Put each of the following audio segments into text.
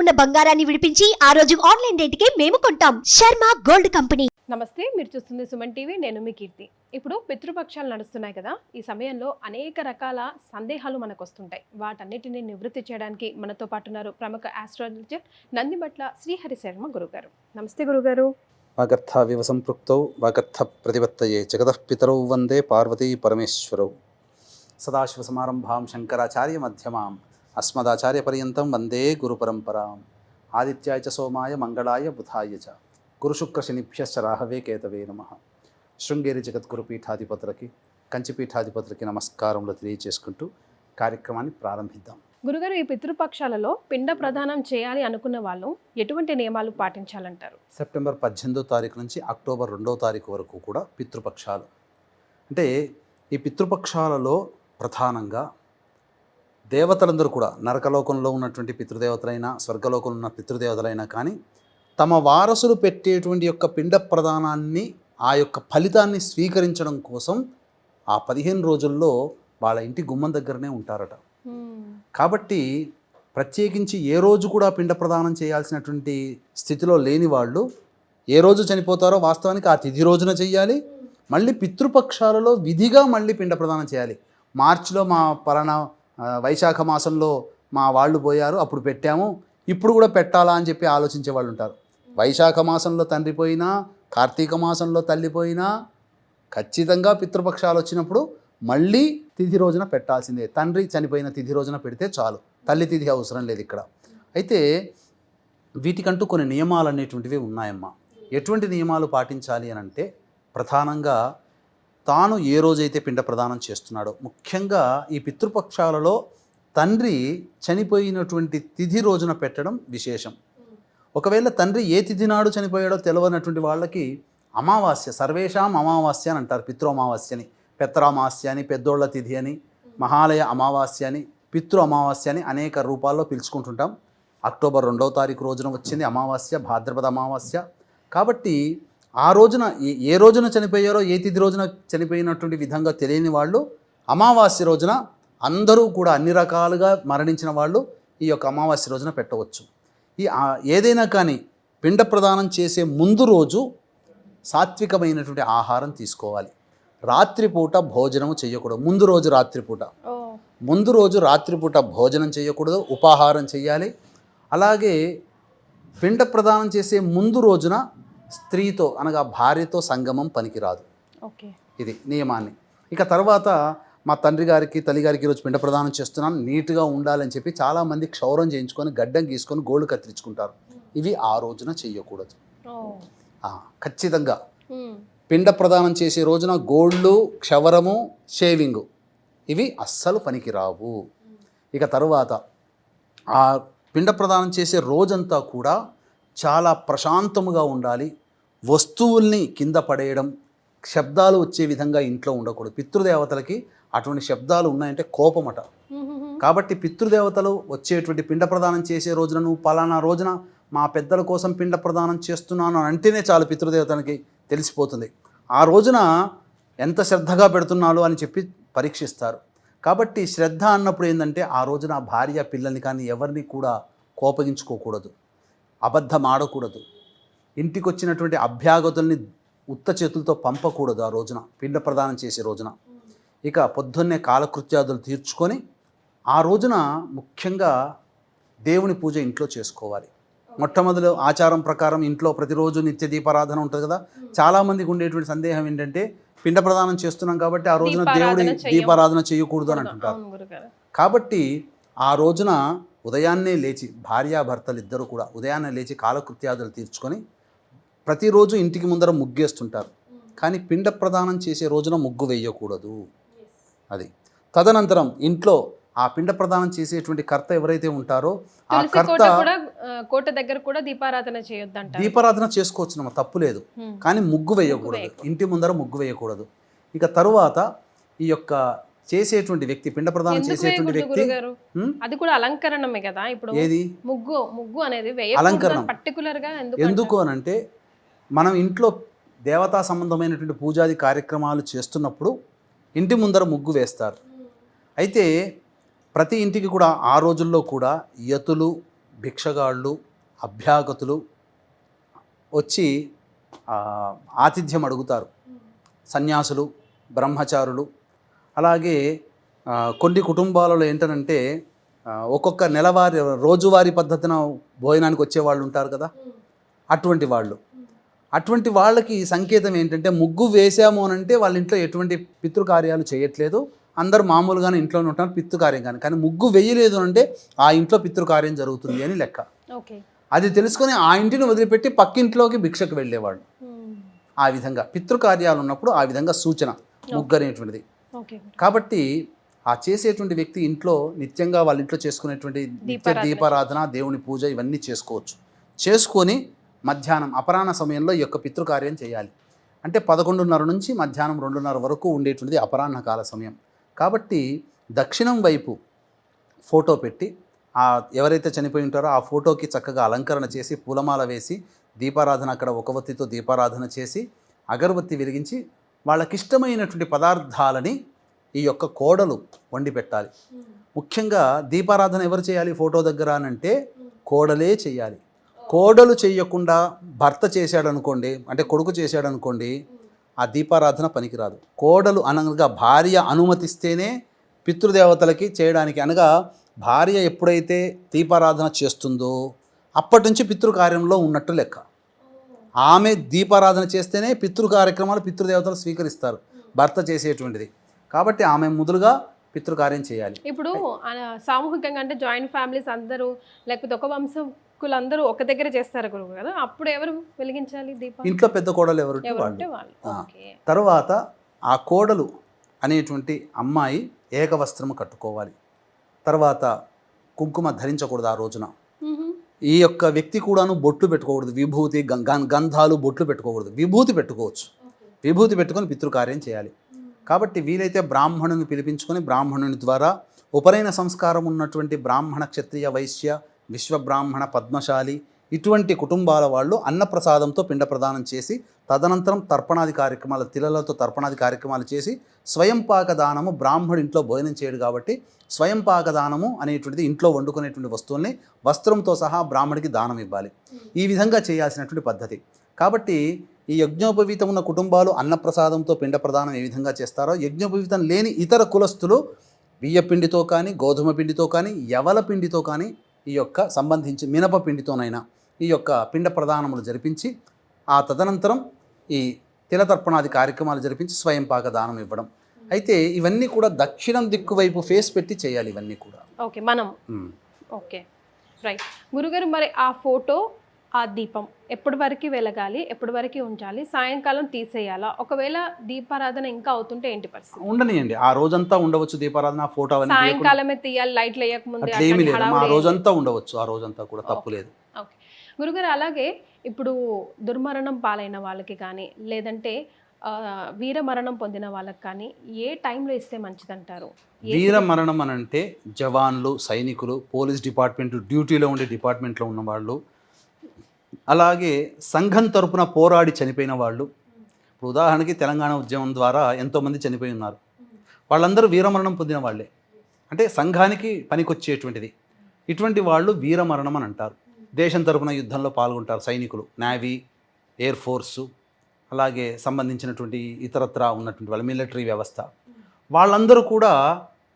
ఉన్న బంగారాన్ని విడిపించి ఆ రోజు ఆన్లైన్ రేటుకే మేము కొంటాం. Sharma gold company. నమస్తే, మీరు చూస్తుంది సుమన్ టీవీ. నేను మీ కీర్తి. ఇప్పుడు పితృపక్షాలు నడుస్తున్నాయి కదా, ఈ సమయంలో అనేక రకాల సందేహాలు మనకు వస్తుంటాయి. వాటన్నిటిని నివృత్తి చేయడానికి మనతో పాటు ఉన్నారు ప్రముఖ ఆస్ట్రాలజర్ నందిబట్ల శ్రీహరి శర్మ గురుగారు. నమస్తే గురుగారు. వాగర్థావివ సంపృక్తౌ వాగర్థ ప్రతిపత్తయే జగతః పితరౌ వందే పార్వతీ పరమేశ్వరౌ. సదాశివసమారంభాం శంకరాచార్య మధ్యమాం అస్మదాచార్య పర్యంతం వందే గురు పరంపరాం. ఆదిత్యాయ చ సోమాయ మంగళాయ బుధాయ చ గురుశుక్రశనిభ్యశ్చ రాహవే కేతవే నమః. శృంగేరి జగద్గురు పీఠాధిపతులకి, కంచిపీఠాధిపతులకి నమస్కారములు తెలియజేసుకుంటూ కార్యక్రమాన్ని ప్రారంభిద్దాం. గురుగారు, ఈ పితృపక్షాలలో పిండ ప్రదానం చేయాలి అనుకున్న వాళ్ళు ఎటువంటి నియమాలు పాటించాలంటారు? సెప్టెంబర్ 18వ తారీఖు నుంచి అక్టోబర్ 2వ తారీఖు వరకు కూడా పితృపక్షాలు. అంటే ఈ పితృపక్షాలలో ప్రధానంగా దేవతలందరూ కూడా, నరకలోకంలో ఉన్నటువంటి పితృదేవతలైనా స్వర్గలోకంలో ఉన్న పితృదేవతలైనా కానీ తమ వారసులు పెట్టేటువంటి యొక్క పిండ ప్రదానాన్ని, ఆ యొక్క ఫలితాన్ని స్వీకరించడం కోసం ఆ 15 రోజుల్లో వాళ్ళ ఇంటి గుమ్మం దగ్గరనే ఉంటారట. కాబట్టి ప్రత్యేకించి ఏ రోజు కూడా పిండ ప్రదానం చేయాల్సినటువంటి స్థితిలో లేని వాళ్ళు ఏ రోజు చనిపోతారో వాస్తవానికి ఆ తిథి రోజున చెయ్యాలి. మళ్ళీ పితృపక్షాలలో విధిగా మళ్ళీ పిండ ప్రదానం చేయాలి. మార్చిలో మా పలానా వైశాఖ మాసంలో మా వాళ్ళు పోయారు, అప్పుడు పెట్టాము, ఇప్పుడు కూడా పెట్టాలా అని చెప్పి ఆలోచించే వాళ్ళు ఉంటారు. వైశాఖ మాసంలో తండ్రి పోయినా, కార్తీక మాసంలో తల్లి పోయినా ఖచ్చితంగా పితృపక్షాలు వచ్చినప్పుడు మళ్ళీ తిథి రోజున పెట్టాల్సిందే. తండ్రి చనిపోయిన తిథి రోజున పెడితే చాలు, తల్లి తిథి అవసరం లేదు ఇక్కడ. అయితే వీటికంటూ కొన్ని నియమాలు అనేటువంటివి ఉన్నాయమ్మా. ఎటువంటి నియమాలు పాటించాలి అని అంటే, ప్రధానంగా తాను ఏ రోజైతే పిండ ప్రదానం చేస్తున్నాడో, ముఖ్యంగా ఈ పితృపక్షాలలో తండ్రి చనిపోయినటువంటి తిథి రోజున పెట్టడం విశేషం. ఒకవేళ తండ్రి ఏ తిథి నాడు చనిపోయాడో తెలియనటువంటి వాళ్ళకి అమావాస్య, సర్వేషాం అమావాస్య అని అంటారు. పితృ అమావాస్యని, పెత్తరామాస్య అని, పెద్దోళ్ల తిథి అని, మహాలయ అమావాస్య అని, పితృ అమావాస్య అని అనేక రూపాల్లో పిలుచుకుంటుంటాం. అక్టోబర్ 2వ తారీఖు రోజున వచ్చింది అమావాస్య, భాద్రపద అమావాస్య. కాబట్టి ఆ రోజున ఏ రోజున చనిపోయారో, ఏ తిథి రోజున చనిపోయినటువంటి విధంగా తెలియని వాళ్ళు అమావాస్య రోజున, అందరూ కూడా అన్ని రకాలుగా మరణించిన వాళ్ళు ఈ యొక్క అమావాస్య రోజున పెట్టవచ్చు. ఏదైనా కానీ పిండ ప్రదానం చేసే ముందు రోజు సాత్వికమైనటువంటి ఆహారం తీసుకోవాలి. రాత్రిపూట భోజనము చేయకూడదు. ముందు రోజు రాత్రిపూట భోజనం చేయకూడదు, ఉపాహారం చేయాలి. అలాగే పిండ ప్రదానం చేసే ముందు రోజున స్త్రీతో అనగా భార్యతో సంగమం పనికిరాదు. ఇది నియమాన్ని. ఇక తర్వాత మా తండ్రి గారికి తల్లి గారికి ఈరోజు పిండ ప్రదానం చేస్తున్నాను, నీట్గా ఉండాలని చెప్పి చాలామంది క్షౌరం చేయించుకొని గడ్డం గీసుకొని గోళ్ళు కత్తిరించుకుంటారు. ఇవి ఆ రోజున చెయ్యకూడదు. ఖచ్చితంగా పిండ ప్రదానం చేసే రోజున గోళ్ళు, క్షవరము, షేవింగు ఇవి అస్సలు పనికిరావు. ఇక తరువాత ఆ పిండ ప్రదానం చేసే రోజంతా కూడా చాలా ప్రశాంతముగా ఉండాలి. వస్తువుల్ని కింద పడేయడం, శబ్దాలు వచ్చే విధంగా ఇంట్లో ఉండకూడదు. పితృదేవతలకి అటువంటి శబ్దాలు ఉన్నాయంటే కోపమట. కాబట్టి పితృదేవతలు వచ్చేటువంటి పిండ ప్రదానం చేసే రోజున, నువ్వు పలానా రోజున మా పెద్దల కోసం పిండ ప్రదానం చేస్తున్నాను అని అంటేనే చాలు, పితృదేవతలకి తెలిసిపోతుంది. ఆ రోజున ఎంత శ్రద్ధగా పెడుతున్నాడు అని చెప్పి పరీక్షిస్తారు. కాబట్టి శ్రద్ధ అన్నప్పుడు ఏంటంటే, ఆ రోజున భార్య పిల్లల్ని కానీ ఎవరిని కూడా కోపగించుకోకూడదు, అబద్ధం ఆడకూడదు, ఇంటికి వచ్చినటువంటి అభ్యాగతుల్ని ఉత్త చేతులతో పంపకూడదు. ఆ రోజున పిండ ప్రదానం చేసే రోజున ఇక పొద్దున్నే కాలకృత్యాదులు తీర్చుకొని ఆ రోజున ముఖ్యంగా దేవుని పూజ ఇంట్లో చేసుకోవాలి. మొట్టమొదటి ఆచారం ప్రకారం ఇంట్లో ప్రతిరోజు నిత్య దీపారాధన ఉంటుంది కదా. చాలామందికి ఉండేటువంటి సందేహం ఏంటంటే, పిండ ప్రదానం చేస్తున్నాం కాబట్టి ఆ రోజున దేవుడి దీపారాధన చేయకూడదు అని అంటుంటారు. కాబట్టి ఆ రోజున ఉదయాన్నే లేచి, భార్యాభర్తలు ఇద్దరు కూడా ఉదయాన్నే లేచి కాలకృత్యాదులు తీర్చుకొని ప్రతిరోజు ఇంటికి ముందర ముగ్గేస్తుంటారు. కానీ పిండ ప్రదానం చేసే రోజున ముగ్గు వేయకూడదు. అది తదనంతరం ఇంట్లో ఆ పిండ ప్రదానం చేసేటువంటి కర్త ఎవరైతే ఉంటారో ఆ కర్త కోట దగ్గర కూడా దీపారాధన చేయొద్దంట. దీపారాధన చేసుకోవచ్చు, తప్పు లేదు. కానీ ముగ్గు వేయకూడదు, ఇంటి ముందర ముగ్గు వేయకూడదు. ఇక తరువాత ఈ యొక్క చేసేటువంటి వ్యక్తి, పిండ ప్రదానం చేసేటువంటి వ్యక్తి, అది కూడా అలంకరణమే కదా. ఇప్పుడు ఏది ముగ్గు అనేది అలంకరణం పర్టికులర్ గా ఎందుకు అని అంటే, మనం ఇంట్లో దేవతా సంబంధమైనటువంటి పూజాది కార్యక్రమాలు చేస్తున్నప్పుడు ఇంటి ముందర ముగ్గు వేస్తారు. అయితే ప్రతి ఇంటికి కూడా ఆ రోజుల్లో కూడా యతులు, భిక్షగాళ్ళు, అభ్యాగతులు వచ్చి ఆతిథ్యం అడుగుతారు. సన్యాసులు, బ్రహ్మచారులు. అలాగే కొన్ని కుటుంబాలలో ఏంటంటే ఒక్కొక్క నెలవారీ రోజువారీ పద్ధతిన భోజనానికి వచ్చేవాళ్ళు ఉంటారు కదా, అటువంటి వాళ్ళకి సంకేతం ఏంటంటే ముగ్గు వేసాము అని అంటే వాళ్ళ ఇంట్లో ఎటువంటి పితృకార్యాలు చేయట్లేదు, అందరూ మామూలుగానే ఇంట్లోనే ఉంటారు, పితృకార్యం కానీ ముగ్గు వేయలేదు అంటే ఆ ఇంట్లో పితృకార్యం జరుగుతుంది అని లెక్క. అది తెలుసుకొని ఆ ఇంటిని వదిలిపెట్టి పక్కింట్లోకి భిక్షకు వెళ్ళేవాళ్ళు. ఆ విధంగా పితృకార్యాలు ఉన్నప్పుడు ఆ విధంగా సూచన ముగ్గు అనేటువంటిది. కాబట్టి ఆ చేసేటువంటి వ్యక్తి ఇంట్లో నిత్యంగా వాళ్ళ ఇంట్లో చేసుకునేటువంటి నిత్య దీపారాధన, దేవుని పూజ ఇవన్నీ చేసుకొని మధ్యాహ్నం అపరాహ్న సమయంలో ఈ యొక్క పితృకార్యం చేయాలి. అంటే 11:30 నుంచి మధ్యాహ్నం 2:30 వరకు ఉండేటువంటిది అపరాహ్న కాల సమయం. కాబట్టి దక్షిణం వైపు ఫోటో పెట్టి ఎవరైతే చనిపోయి ఉంటారో ఆ ఫోటోకి చక్కగా అలంకరణ చేసి పూలమాల వేసి దీపారాధన, అక్కడ ఒక ఒత్తితో దీపారాధన చేసి అగరబత్తి వెలిగించి వాళ్ళకిష్టమైనటువంటి పదార్థాలని ఈ యొక్క కోడలు వండి పెట్టాలి. ముఖ్యంగా దీపారాధన ఎవరు చేయాలి ఫోటో దగ్గర అనంటే కోడలే చేయాలి. కోడలు చేయకుండా భర్త చేశాడనుకోండి, అంటే కొడుకు చేశాడనుకోండి, ఆ దీపారాధన పనికిరాదు. కోడలు అనగా భార్య అనుమతిస్తేనే పితృదేవతలకి చేయడానికి, అనగా భార్య ఎప్పుడైతే దీపారాధన చేస్తుందో అప్పటి నుంచి పితృకార్యంలో ఉన్నట్టు లెక్క. ఆమె దీపారాధన చేస్తేనే పితృకార్యక్రమాలు పితృదేవతలు స్వీకరిస్తారు భర్త చేసేటువంటిది. కాబట్టి ఆమె మొదలుగా పితృకార్యం చేయాలి. ఇప్పుడు సామూహికంగా అంటే జాయింట్ ఫ్యామిలీస్ అందరూ లేకపోతే ఒక వంశకులందరూ ఒక దగ్గర చేస్తారు కదా, అప్పుడు ఎవరు వెలిగించాలి దీపం? ఇంట్లో పెద్ద కోడలు ఎవరుంటే వాళ్ళు. తర్వాత ఆ కోడలు అనేటువంటి అమ్మాయి ఏకవస్త్రము కట్టుకోవాలి. తర్వాత కుంకుమ ధరించకూడదు ఆ రోజున. ఈ యొక్క వ్యక్తి కూడాను బొట్లు పెట్టుకోకూడదు, విభూతి గంధాలు బొట్లు పెట్టుకోకూడదు. విభూతి పెట్టుకోవచ్చు, విభూతి పెట్టుకొని పితృకార్యం చేయాలి. కాబట్టి వీలైతే బ్రాహ్మణుని పిలిపించుకొని బ్రాహ్మణుని ద్వారా ఉపనయన సంస్కారం ఉన్నటువంటి బ్రాహ్మణ, క్షత్రియ, వైశ్య, విశ్వబ్రాహ్మణ, పద్మశాలి ఇటువంటి కుటుంబాల వాళ్ళు అన్నప్రసాదంతో పిండ ప్రదానం చేసి తదనంతరం తర్పణాది కార్యక్రమాలు, తిలలతో తర్పణాది కార్యక్రమాలు చేసి స్వయంపాక దానము, బ్రాహ్మణుడి ఇంట్లో భోజనం చేయడు కాబట్టి స్వయంపాక దానము అనేటువంటిది ఇంట్లో వండుకునేటువంటి వస్తువుల్ని వస్త్రంతో సహా బ్రాహ్మడికి దానం ఇవ్వాలి. ఈ విధంగా చేయాల్సినటువంటి పద్ధతి. కాబట్టి ఈ యజ్ఞోపవీతం ఉన్న కుటుంబాలు అన్నప్రసాదంతో పిండ ప్రదానం ఏ విధంగా చేస్తారో, యజ్ఞోపవీతం లేని ఇతర కులస్తులు బియ్య పిండితో కానీ, గోధుమ పిండితో కానీ, యవల పిండితో కానీ, ఈ యొక్క సంబంధించి మినప పిండితోనైనా ఈ యొక్క పిండ ప్రదానములు జరిపించి ఆ తదనంతరం ఈ తిలతర్పణాది కార్యక్రమాలు జరిపించి స్వయంపాక దానం ఇవ్వడం. అయితే ఇవన్నీ కూడా దక్షిణం దిక్కు వైపు ఫేస్ పెట్టి చేయాలి ఇవన్నీ కూడా. ఓకే, మనం ఓకే రైట్ గురుగారు. మరి ఆ ఫోటో, ఆ దీపం ఎప్పటి వరకు వెలగాలి, ఎప్పటి వరకు ఉంచాలి, సాయంకాలం తీసేయాలా? ఒకవేళ దీపారాధన ఇంకా అవుతుంటే ఏంటి పరిస్థితి? ఉండనియండి, ఆ రోజంతా ఉండవచ్చు దీపారాధన. ఫోటో సాయంకాలమే తీయాలి, లైట్లు వేయకముందే, ఆ రోజంతా ఉండవచ్చు, ఆ రోజంతా కూడా తప్పులేదు. ఓకే గురుగారు, అలాగే ఇప్పుడు దుర్మరణం పాలైన వాళ్ళకి కానీ లేదంటే వీరమరణం పొందిన వాళ్ళకి కానీ ఏ టైంలో ఇస్తే మంచిదంటారు? వీరమరణం అని అంటే జవాన్లు, సైనికులు, పోలీస్ డిపార్ట్మెంట్ డ్యూటీలో ఉండే డిపార్ట్మెంట్లో ఉన్న వాళ్ళు, అలాగే సంఘం తరపున పోరాడి చనిపోయిన వాళ్ళు. ఇప్పుడు ఉదాహరణకి తెలంగాణ ఉద్యమం ద్వారా ఎంతోమంది చనిపోయి ఉన్నారు. వాళ్ళందరూ వీరమరణం పొందిన వాళ్ళే, అంటే సంఘానికి పనికొచ్చేటువంటిది. ఇటువంటి వాళ్ళు వీరమరణం అని అంటారు. దేశం తరపున యుద్ధంలో పాల్గొంటారు సైనికులు, నేవీ, ఎయిర్ ఫోర్సు, అలాగే సంబంధించినటువంటి ఇతరత్రా ఉన్నటువంటి వాళ్ళ మిలిటరీ వ్యవస్థ. వాళ్ళందరూ కూడా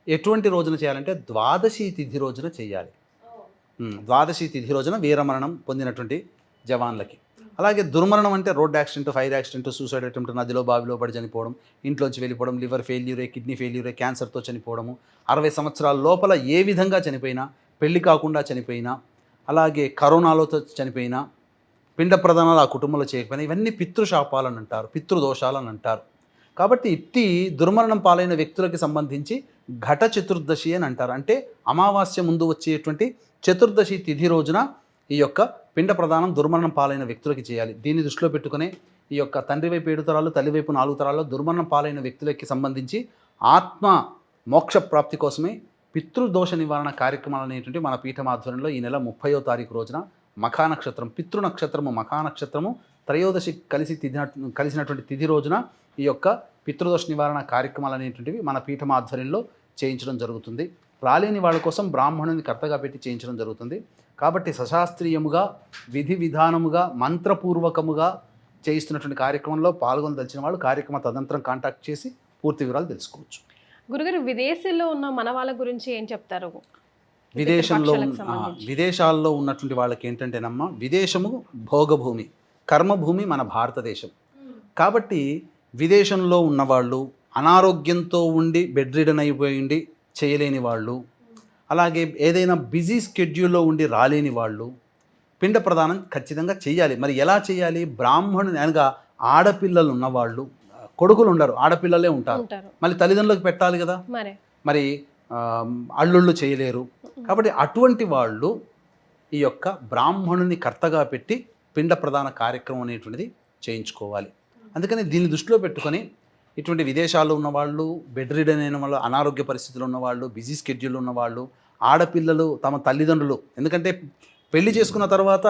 ఎటువంటి రోజున చేయాలంటే ద్వాదశి తిథి రోజున చేయాలి. ద్వాదశి తిథి రోజున వీరమరణం పొందినటువంటి జవాన్లకి. అలాగే దుర్మరణం అంటే road accident, fire accident, suicide attempt, నదిలో బావిలో పడి చనిపోవడం, ఇంట్లోంచి వెళ్ళిపోవడం, లివర్ ఫెయిల్యూరే, కిడ్నీ ఫెయిల్యూరే, క్యాన్సర్తో చనిపోవడము, 60 సంవత్సరాల లోపల ఏ విధంగా చనిపోయినా, పెళ్లి కాకుండా చనిపోయినా, అలాగే కరోనాలతో చనిపోయినా, పిండ ప్రదానాలు ఆ కుటుంబంలో చేయకపోయినా, ఇవన్నీ పితృశాపాలని అంటారు, పితృదోషాలని అంటారు. కాబట్టి ఇట్టి దుర్మరణం పాలైన వ్యక్తులకి సంబంధించి ఘట చతుర్దశి అని అంటారు. అంటే అమావాస్య ముందు వచ్చేటువంటి చతుర్దశి తిథి రోజున ఈ యొక్క పిండ ప్రదానం దుర్మరణం పాలైన వ్యక్తులకి చేయాలి. దీన్ని దృష్టిలో పెట్టుకునే ఈ యొక్క తండ్రి వైపు 7 తరాలు, తల్లి వైపు 4 తరాల్లో దుర్మరణం పాలైన వ్యక్తులకి సంబంధించి ఆత్మ మోక్ష ప్రాప్తి కోసమే పితృదోష నివారణ కార్యక్రమాలు అనేటువంటి మన పీఠం ఆధ్వర్యంలో ఈ నెల 30వ తారీఖు రోజున మఖానక్షత్రం, పితృనక్షత్రము మఖానక్షత్రము త్రయోదశి కలిసినటువంటి తిథి రోజున ఈ యొక్క పితృదోష నివారణ కార్యక్రమాలు అనేటువంటివి మన పీఠం ఆధ్వర్యంలో చేయించడం జరుగుతుంది. రాలేని వాళ్ళ కోసం బ్రాహ్మణుని కర్తగా పెట్టి చేయించడం జరుగుతుంది. కాబట్టి సశాస్త్రీయముగా విధి విధానముగా మంత్రపూర్వకముగా చేయిస్తున్నటువంటి కార్యక్రమంలో పాల్గొనదలిచిన వాళ్ళు కార్యక్రమ తదనంతరం కాంటాక్ట్ చేసి పూర్తి వివరాలు తెలుసుకోవచ్చు. గురుగారు, విదేశీలో ఉన్న మన వాళ్ళ గురించి ఏం చెప్తారు? విదేశాల్లో ఉన్నటువంటి వాళ్ళకి ఏంటంటేనమ్మా, విదేశము భోగభూమి, కర్మభూమి మన భారతదేశం. కాబట్టి విదేశంలో ఉన్నవాళ్ళు, అనారోగ్యంతో ఉండి బెడ్ రిడన్ అయిపోయిండి చేయలేని వాళ్ళు, అలాగే ఏదైనా బిజీ స్కెడ్యూల్లో ఉండి రాలేని వాళ్ళు పిండ ప్రదానం ఖచ్చితంగా చేయాలి. మరి ఎలా చేయాలి? బ్రాహ్మణుని అనగా ఆడపిల్లలు ఉన్నవాళ్ళు, కొడుకులు ఉండరు, ఆడపిల్లలే ఉంటారు, మళ్ళీ తల్లిదండ్రులకు పెట్టాలి కదా, మరి అల్లుళ్ళు చేయలేరు. కాబట్టి అటువంటి వాళ్ళు ఈ యొక్క బ్రాహ్మణుని కర్తగా పెట్టి పిండ ప్రదాన కార్యక్రమం అనేటువంటిది చేయించుకోవాలి. అందుకని దీన్ని దృష్టిలో పెట్టుకొని ఇటువంటి విదేశాల్లో ఉన్నవాళ్ళు, బెడ్ రిడన్ అయిన వాళ్ళు, అనారోగ్య పరిస్థితులు ఉన్నవాళ్ళు, బిజీ స్కెడ్యూల్ ఉన్నవాళ్ళు, ఆడపిల్లలు తమ తల్లిదండ్రులు, ఎందుకంటే పెళ్లి చేసుకున్న తర్వాత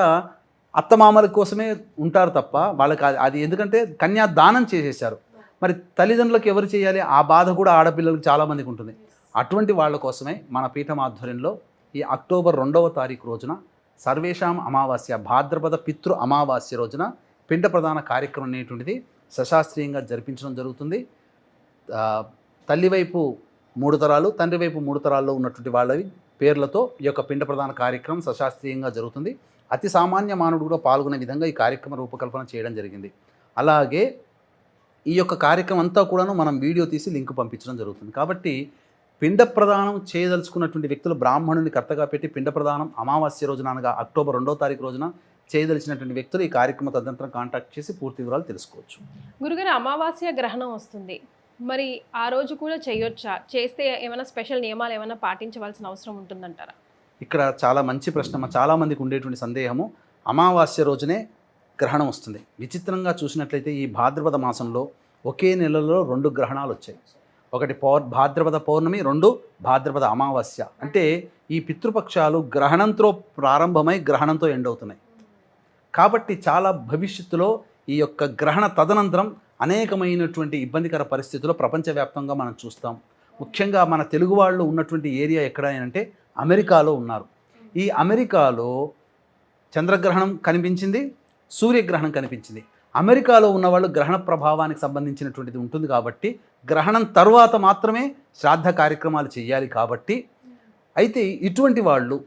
అత్తమామల కోసమే ఉంటారు తప్ప వాళ్ళకి అది ఎందుకంటే కన్యాదానం చేసేసారు, మరి తల్లిదండ్రులకు ఎవరు చేయాలి? ఆ బాధ కూడా ఆడపిల్లలకు చాలామందికి ఉంటుంది. అటువంటి వాళ్ళ కోసమే మన పీఠం ఆధ్వర్యంలో ఈ అక్టోబర్ 2వ తారీఖు రోజున సర్వేషాం అమావాస్య, భాద్రపద పితృ అమావాస్య రోజున పిండ ప్రదాన కార్యక్రమం అనేటువంటిది సశాస్త్రీయంగా జరిపించడం జరుగుతుంది. తల్లి వైపు 3 తరాలు, తండ్రి వైపు 3 తరాల్లో ఉన్నటువంటి వాళ్ళవి పేర్లతో ఈ యొక్క పిండ ప్రదాన కార్యక్రమం సశాస్త్రీయంగా జరుగుతుంది. అతి సామాన్య మానవుడు కూడా పాల్గొనే విధంగా ఈ కార్యక్రమ రూపకల్పన చేయడం జరిగింది. అలాగే ఈ యొక్క కార్యక్రమం అంతా కూడాను మనం వీడియో తీసి లింక్ పంపించడం జరుగుతుంది. కాబట్టి పిండ ప్రదానం చేయదలుచుకున్నటువంటి వ్యక్తులు బ్రాహ్మణుని కర్తగా పెట్టి పిండ ప్రదానం అమావాస్య రోజున అనగా అక్టోబర్ 2వ తారీఖు రోజున చేయదలిచినటువంటి వ్యక్తులు ఈ కార్యక్రమ తదనంతరం కాంటాక్ట్ చేసి పూర్తి వివరాలు తెలుసుకోవచ్చు. గురుగారు, అమావాస్య గ్రహణం వస్తుంది, మరి ఆ రోజు కూడా చేయొచ్చా? చేస్తే ఏమైనా స్పెషల్ నియమాలు ఏమైనా పాటించవలసిన అవసరం ఉంటుందంటారా? ఇక్కడ చాలా మంచి ప్రశ్న. చాలామందికి ఉండేటువంటి సందేహము, అమావాస్య రోజునే గ్రహణం వస్తుంది. విచిత్రంగా చూసినట్లయితే ఈ భాద్రపద మాసంలో ఒకే నెలలో 2 గ్రహణాలు వచ్చాయి. ఒకటి భాద్రపద పౌర్ణమి, 2 భాద్రపద అమావాస్య. అంటే ఈ పితృపక్షాలు గ్రహణంతో ప్రారంభమై గ్రహణంతో ఎండ్ అవుతున్నాయి. కాబట్టి చాలా భవిష్యత్తులో ఈ యొక్క గ్రహణ తదనంతరం అనేకమైనటువంటి ఇబ్బందికర పరిస్థితుల్లో ప్రపంచవ్యాప్తంగా మనం చూస్తాం. ముఖ్యంగా మన తెలుగు వాళ్ళు ఉన్నటువంటి ఏరియా ఎక్కడ అంటే అమెరికాలో ఉన్నారు. ఈ అమెరికాలో చంద్రగ్రహణం కనిపించింది, సూర్యగ్రహణం కనిపించింది. అమెరికాలో ఉన్నవాళ్ళు గ్రహణ ప్రభావానికి సంబంధించినటువంటిది ఉంటుంది కాబట్టి గ్రహణం తర్వాత మాత్రమే శ్రాద్ధ కార్యక్రమాలు చేయాలి. కాబట్టి అయితే ఇటువంటి వాళ్ళు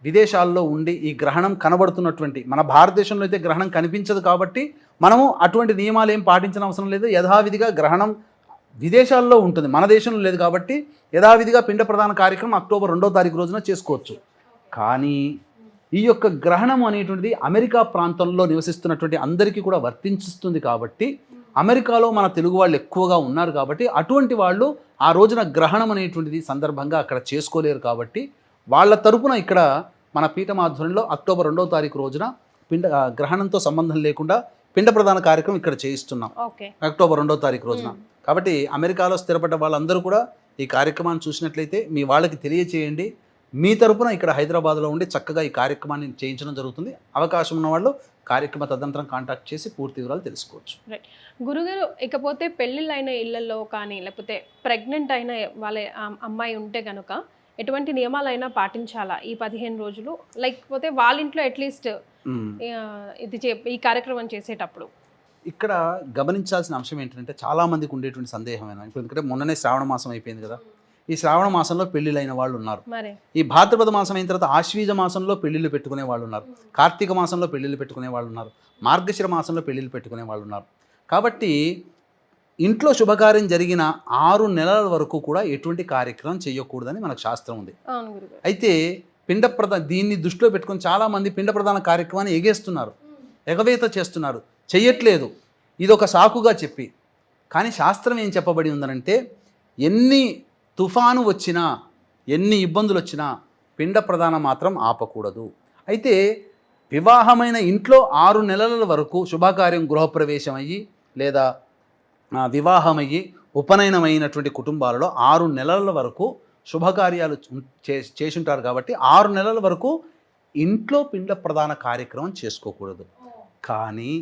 విదేశాల్లో ఉండి ఈ గ్రహణం కనబడుతున్నటువంటి, మన భారతదేశంలో అయితే గ్రహణం కనిపించదు కాబట్టి మనము అటువంటి నియమాలు ఏం పాటించిన అవసరం లేదు. యథావిధిగా గ్రహణం విదేశాల్లో ఉంటుంది, మన దేశంలో లేదు కాబట్టి యథావిధిగా పిండ ప్రదాన కార్యక్రమం అక్టోబర్ 2వ తారీఖు రోజున చేసుకోవచ్చు. కానీ ఈ యొక్క గ్రహణం అనేటువంటిది అమెరికా ప్రాంతంలో నివసిస్తున్నటువంటి అందరికీ కూడా వర్తించుతుంది. కాబట్టి అమెరికాలో మన తెలుగు వాళ్ళు ఎక్కువగా ఉన్నారు కాబట్టి అటువంటి వాళ్ళు ఆ రోజున గ్రహణం అనేటువంటిది సందర్భంగా అక్కడ చేసుకోలేరు. కాబట్టి వాళ్ళ తరపున ఇక్కడ మన పీఠం ఆధ్వర్యంలో అక్టోబర్ 2వ తారీఖు రోజున గ్రహణంతో సంబంధం లేకుండా పిండ ప్రదాన కార్యక్రమం ఇక్కడ చేయిస్తున్నాం అక్టోబర్ 2వ తారీఖు రోజున. కాబట్టి అమెరికాలో స్థిరపడ్డ వాళ్ళందరూ కూడా ఈ కార్యక్రమాన్ని చూసినట్లయితే మీ వాళ్ళకి తెలియచేయండి. మీ తరపున ఇక్కడ హైదరాబాద్లో ఉండి చక్కగా ఈ కార్యక్రమాన్ని చేయించడం జరుగుతుంది. అవకాశం ఉన్న వాళ్ళు కార్యక్రమ తదనంతరం కాంటాక్ట్ చేసి పూర్తి వివరాలు తెలుసుకోవచ్చు. రైట్ గురుగారు, ఇకపోతే పెళ్ళిళ్ళైన ఇళ్లలో కానీ లేకపోతే ప్రెగ్నెంట్ అయిన వాళ్ళ అమ్మాయి ఉంటే కనుక ఎటువంటి నియమాలైనా పాటించాలా ఈ 15 రోజులు? లేకపోతే వాళ్ళ ఇంట్లో అట్లీస్ట్ ఈ కార్యక్రమం చేసేటప్పుడు ఇక్కడ గమనించాల్సిన అంశం ఏంటంటే చాలామందికి ఉండేటువంటి సందేహమైన, ఇప్పుడు ఎందుకంటే మొన్ననే శ్రావణ మాసం అయిపోయింది కదా, ఈ శ్రావణ మాసంలో పెళ్ళిళ్ళైన వాళ్ళు ఉన్నారు. ఈ భాద్రపద మాసం అయిన తర్వాత ఆశ్వీజ మాసంలో పెళ్ళిళ్ళు పెట్టుకునే వాళ్ళు ఉన్నారు, కార్తీక మాసంలో పెళ్ళిళ్ళు పెట్టుకునే వాళ్ళు ఉన్నారు, మార్గశిర మాసంలో పెళ్ళిళ్ళు పెట్టుకునే వాళ్ళు ఉన్నారు. కాబట్టి ఇంట్లో శుభకార్యం జరిగిన 6 నెలల వరకు కూడా ఎటువంటి కార్యక్రమం చేయకూడదని మనకు శాస్త్రం ఉంది. అయితే దీన్ని దృష్టిలో పెట్టుకుని చాలామంది పిండ ప్రదాన కార్యక్రమాన్ని ఎగేస్తున్నారు, ఎగవేత చేస్తున్నారు, చెయ్యట్లేదు, ఇది ఒక సాకుగా చెప్పి. కానీ శాస్త్రం ఏం చెప్పబడి ఉందనంటే ఎన్ని తుఫాను వచ్చినా ఎన్ని ఇబ్బందులు వచ్చినా పిండ ప్రదానం మాత్రం ఆపకూడదు. అయితే వివాహమైన ఇంట్లో 6 నెలల వరకు శుభకార్యం గృహప్రవేశం అయ్యి లేదా వివాహమయ్యి ఉపనయనమైనటువంటి కుటుంబాలలో 6 నెలల వరకు శుభకార్యాలు చేసుంటారు. కాబట్టి 6 నెలల వరకు ఇంట్లో పిండ ప్రదాన కార్యక్రమం చేసుకోకూడదు. కానీ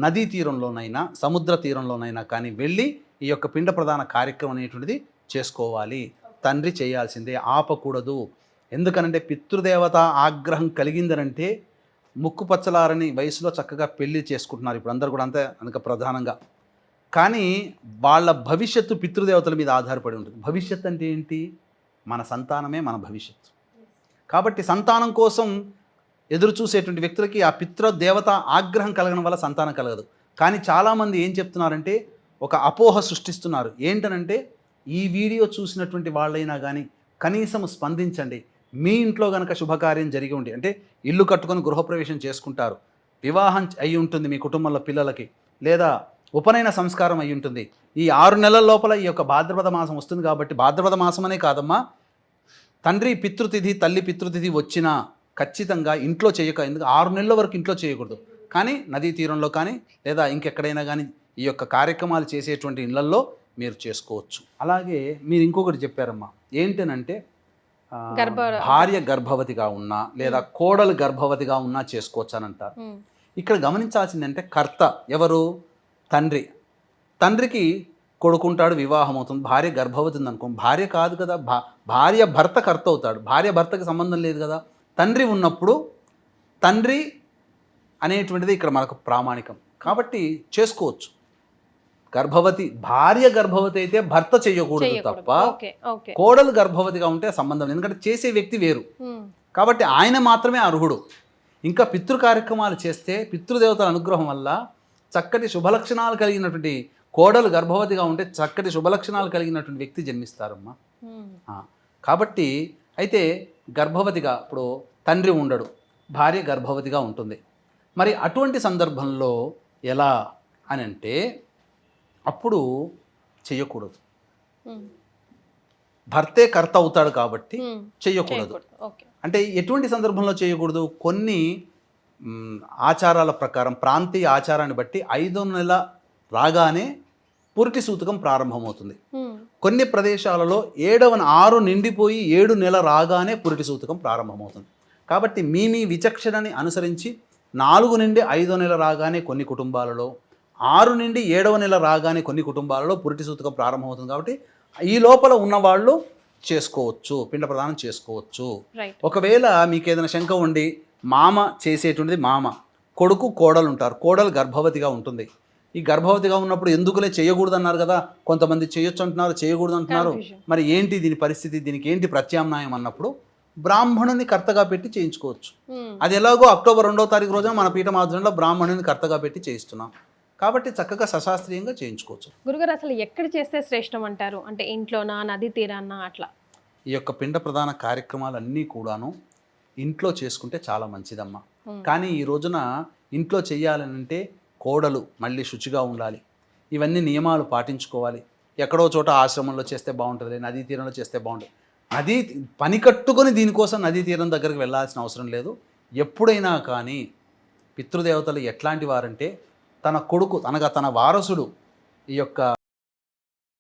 నదీ తీరంలోనైనా సముద్ర తీరంలోనైనా కానీ వెళ్ళి ఈ యొక్క పిండ ప్రదాన కార్యక్రమం అనేటువంటిది చేసుకోవాలి. తండ్రి చేయాల్సిందే, ఆపకూడదు. ఎందుకనంటే పితృదేవత ఆగ్రహం కలిగిందనంటే ముక్కు పచ్చలారని వయసులో చక్కగా పెళ్లి చేసుకుంటున్నారు ఇప్పుడు అందరు కూడా అంతే అందుక ప్రధానంగా. కానీ వాళ్ళ భవిష్యత్తు పితృదేవతల మీద ఆధారపడి ఉంటుంది. భవిష్యత్తు అంటే ఏంటి? మన సంతానమే మన భవిష్యత్తు. కాబట్టి సంతానం కోసం ఎదురు చూసేటువంటి వ్యక్తులకి ఆ పితృదేవత ఆగ్రహం కలగడం వల్ల సంతానం కలగదు. కానీ చాలామంది ఏం చెప్తున్నారంటే ఒక అపోహ సృష్టిస్తున్నారు. ఏంటనంటే ఈ వీడియో చూసినటువంటి వాళ్ళైనా కానీ కనీసం స్పందించండి. మీ ఇంట్లో కనుక శుభకార్యం జరిగి ఉండి అంటే ఇల్లు కట్టుకొని గృహప్రవేశం చేసుకుంటారు, వివాహం అయి ఉంటుంది మీ కుటుంబంలో పిల్లలకి, లేదా ఉపనయన సంస్కారం అయి ఉంటుంది. ఈ 6 నెలల లోపల ఈ యొక్క భాద్రపద మాసం వస్తుంది కాబట్టి భాద్రపద మాసం అనే కాదమ్మా, తండ్రి పితృతిథి తల్లి పితృతిథి వచ్చినా ఖచ్చితంగా ఇంట్లో చేయక, ఎందుకు 6 నెలల వరకు ఇంట్లో చేయకూడదు. కానీ నదీ తీరంలో కానీ లేదా ఇంకెక్కడైనా కానీ ఈ యొక్క కార్యక్రమాలు చేసేటువంటి ఇళ్లల్లో మీరు చేసుకోవచ్చు. అలాగే మీరు ఇంకొకటి చెప్పారమ్మా, ఏంటనంటే భార్య గర్భవతిగా ఉన్నా లేదా కోడలు గర్భవతిగా ఉన్నా చేసుకోవచ్చు అని అంటారు. ఇక్కడ గమనించాల్సిందంటే కర్త ఎవరు? తండ్రి. తండ్రికి కొడుకుంటాడు, వివాహం అవుతుంది, భార్య గర్భవతి ఉంది అనుకో, భార్య కాదు కదా, భార్య భర్త కర్త అవుతాడు, భార్య భర్తకి సంబంధం లేదు కదా. తండ్రి ఉన్నప్పుడు తండ్రి అనేటువంటిది ఇక్కడ మనకు ప్రామాణికం కాబట్టి చేసుకోవచ్చు. గర్భవతి భార్య గర్భవతి అయితే భర్త చేయకూడదు తప్ప, కోడలు గర్భవతిగా ఉంటే సంబంధం లేదు. ఎందుకంటే చేసే వ్యక్తి వేరు కాబట్టి ఆయన మాత్రమే అర్హుడు. ఇంకా పితృ కార్యక్రమాలు చేస్తే పితృదేవతల అనుగ్రహం వల్ల చక్కటి శుభలక్షణాలు కలిగినటువంటి కోడలు గర్భవతిగా ఉంటే చక్కటి శుభలక్షణాలు కలిగినటువంటి వ్యక్తి జన్మిస్తారమ్మా. కాబట్టి అయితే గర్భవతిగా ఇప్పుడు తండ్రి ఉండడు, భార్య గర్భవతిగా ఉంటుంది. మరి అటువంటి సందర్భంలో ఎలా అని అంటే అప్పుడు చెయ్యకూడదు. భర్తే కర్త అవుతాడు కాబట్టి చెయ్యకూడదు. అంటే ఎటువంటి సందర్భంలో చేయకూడదు? కొన్ని ఆచారాల ప్రకారం ప్రాంతీయ ఆచారాన్ని బట్టి 5వ నెల రాగానే పురిటి సూతకం ప్రారంభమవుతుంది. కొన్ని ప్రదేశాలలో 6 నిండిపోయి 7 నెల రాగానే పురిటి సూతకం ప్రారంభమవుతుంది. కాబట్టి మీ విచక్షణని అనుసరించి 4 నుండి 5వ నెల రాగానే కొన్ని కుటుంబాలలో, 6 నుండి 7వ నెల రాగానే కొన్ని కుటుంబాలలో పురిటి సూతకం ప్రారంభమవుతుంది. కాబట్టి ఈ లోపల ఉన్నవాళ్ళు చేసుకోవచ్చు, పిండ ప్రదానం చేసుకోవచ్చు. ఒకవేళ మీకు ఏదైనా శంక ఉండి మామ చేసేటువంటిది మామ, కొడుకు కోడలు ఉంటారు, కోడలు గర్భవతిగా ఉంటుంది. ఈ గర్భవతిగా ఉన్నప్పుడు ఎందుకులే చేయకూడదు అన్నారు కదా, కొంతమంది చేయొచ్చు అంటున్నారు, చేయకూడదు అంటున్నారు. మరి ఏంటి దీని పరిస్థితి, దీనికి ఏంటి ప్రత్యామ్నాయం అన్నప్పుడు బ్రాహ్మణుని కర్తగా పెట్టి చేయించుకోవచ్చు. అది ఎలాగో అక్టోబర్ 2వ తారీఖు రోజున మన పీఠం ఆధ్వర్యంలో బ్రాహ్మణుని కర్తగా పెట్టి చేయిస్తున్నాం కాబట్టి చక్కగా సశాస్త్రీయంగా చేయించుకోవచ్చు. గురుగారు అసలు ఎక్కడ చేస్తే శ్రేష్టం అంటారు? అంటే ఇంట్లోనా, నది తీరాన్నా అట్లా? ఈ యొక్క పిండ ప్రధాన కార్యక్రమాలన్నీ కూడాను ఇంట్లో చేసుకుంటే చాలా మంచిదమ్మా. కానీ ఈ రోజున ఇంట్లో చేయాలనంటే కోడలు మళ్ళీ శుచిగా ఉండాలి, ఇవన్నీ నియమాలు పాటించుకోవాలి. ఎక్కడో చోట ఆశ్రమంలో చేస్తే బాగుంటుంది, నదీ తీరంలో చేస్తే బాగుంటుంది. నదీ పని కట్టుకొని దీనికోసం నదీ తీరం దగ్గరికి వెళ్ళాల్సిన అవసరం లేదు. ఎప్పుడైనా కానీ పితృదేవతలు ఎట్లాంటి వారంటే తన కొడుకు అనగా తన వారసుడు ఈ యొక్క